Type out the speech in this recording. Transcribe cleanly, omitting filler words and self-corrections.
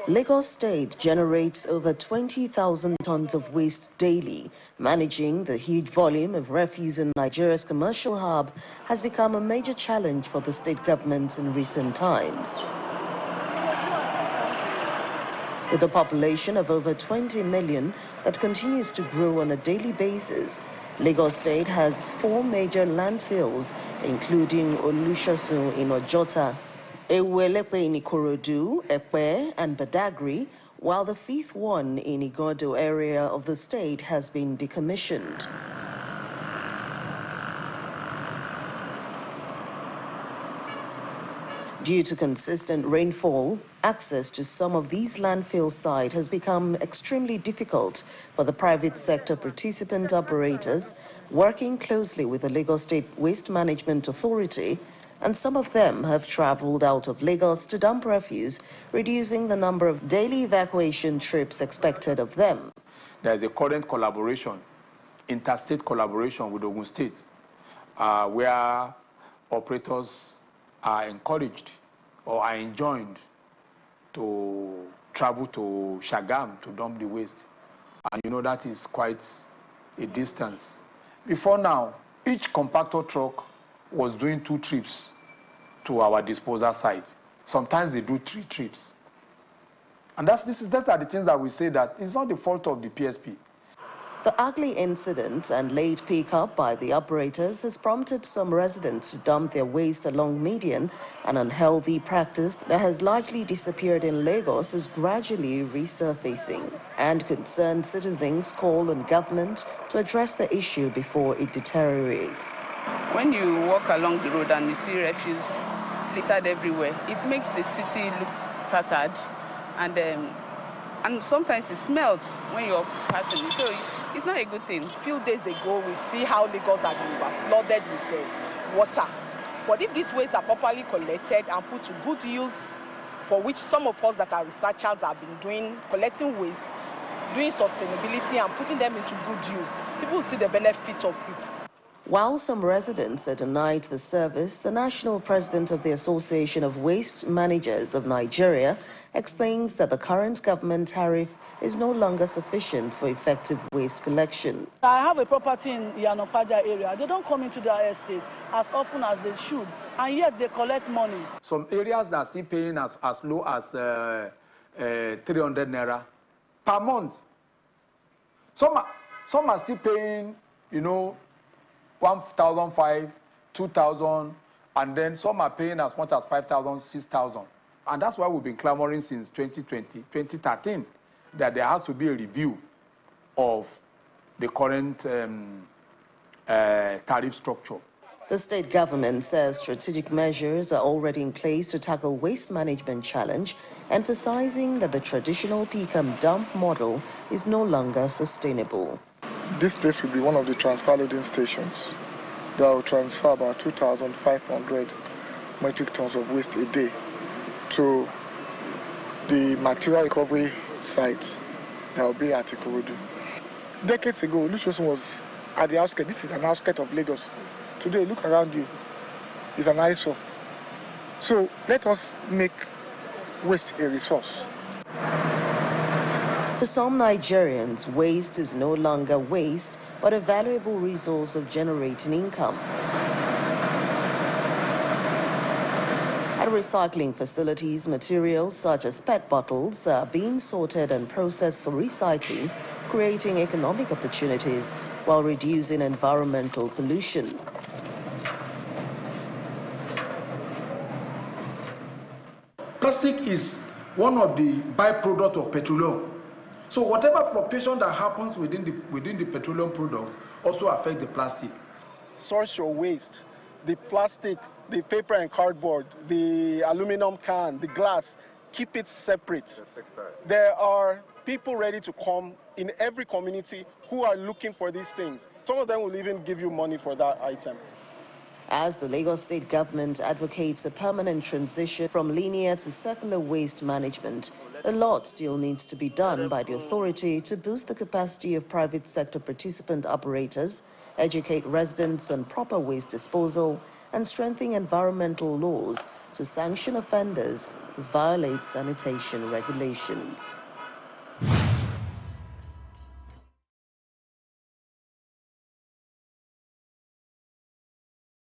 Lagos State generates over 20,000 tons of waste daily. Managing the huge volume of refuse in Nigeria's commercial hub has become a major challenge for the state government in recent times. With a population of over 20 million that continues to grow on a daily basis, Lagos State has 4 major landfills, including Olushosun in Ojota, Ewelepe in Ikorodu, Epe, and Badagry, while the 5th one in Igodo area of the state has been decommissioned. Due to consistent rainfall, access to some of these landfill sites has become extremely difficult for the private sector participant operators working closely with the Lagos State Waste Management Authority, and some of them have traveled out of Lagos to dump refuse, reducing the number of daily evacuation trips expected of them. There is a current collaboration, interstate collaboration with Ogun State, where operators are encouraged or are enjoined to travel to Shagam to dump the waste. And you know that is quite a distance. Before now, each compactor truck was doing 2 trips to our disposal site. Sometimes they do 3 trips. And those are the things that we say that it's not the fault of the PSP. The ugly incident and late pickup by the operators has prompted some residents to dump their waste along median. An unhealthy practice that has largely disappeared in Lagos is gradually resurfacing, and concerned citizens call on government to address the issue before it deteriorates. When you walk along the road and you see refuse littered everywhere, it makes the city look tattered, and sometimes it smells when you're passing. So it's not a good thing. A few days ago, we see how Lagos had been flooded with water. But if these waste are properly collected and put to good use, for which some of us that are researchers have been doing, collecting waste, doing sustainability and putting them into good use, people will see the benefit of it. While some residents are denied the service, the national president of the Association of Waste Managers of Nigeria explains that the current government tariff is no longer sufficient for effective waste collection. I have a property in Yanopaja area. They don't come into their estate as often as they should, and yet they collect money. Some areas that are still paying as low as 300 naira per month. Some are still paying, 1,500, 2,000, and then some are paying as much as 5,000, 6,000. And that's why we've been clamoring since 2013, that there has to be a review of the current tariff structure. The state government says strategic measures are already in place to tackle waste management challenge, emphasizing that the traditional pick-and-dump model is no longer sustainable. This place will be one of the transfer loading stations that will transfer about 2,500 metric tons of waste a day to the material recovery sites that will be at Ikorodu. Decades ago, Olushosun was at the outskirts. This is an outskirt of Lagos. Today, look around you, it's an eyesore. So let us make waste a resource. For some Nigerians, waste is no longer waste, but a valuable resource of generating income. At recycling facilities, materials such as PET bottles are being sorted and processed for recycling, creating economic opportunities while reducing environmental pollution. Plastic is one of the byproducts of petroleum. So whatever fluctuation that happens within the petroleum product also affects the plastic. Source your waste, the plastic, the paper and cardboard, the aluminum can, the glass, keep it separate. There are people ready to come in every community who are looking for these things. Some of them will even give you money for that item. As the Lagos state government advocates a permanent transition from linear to circular waste management, a lot still needs to be done by the authority to boost the capacity of private sector participant operators, educate residents on proper waste disposal, and strengthen environmental laws to sanction offenders violate sanitation regulations.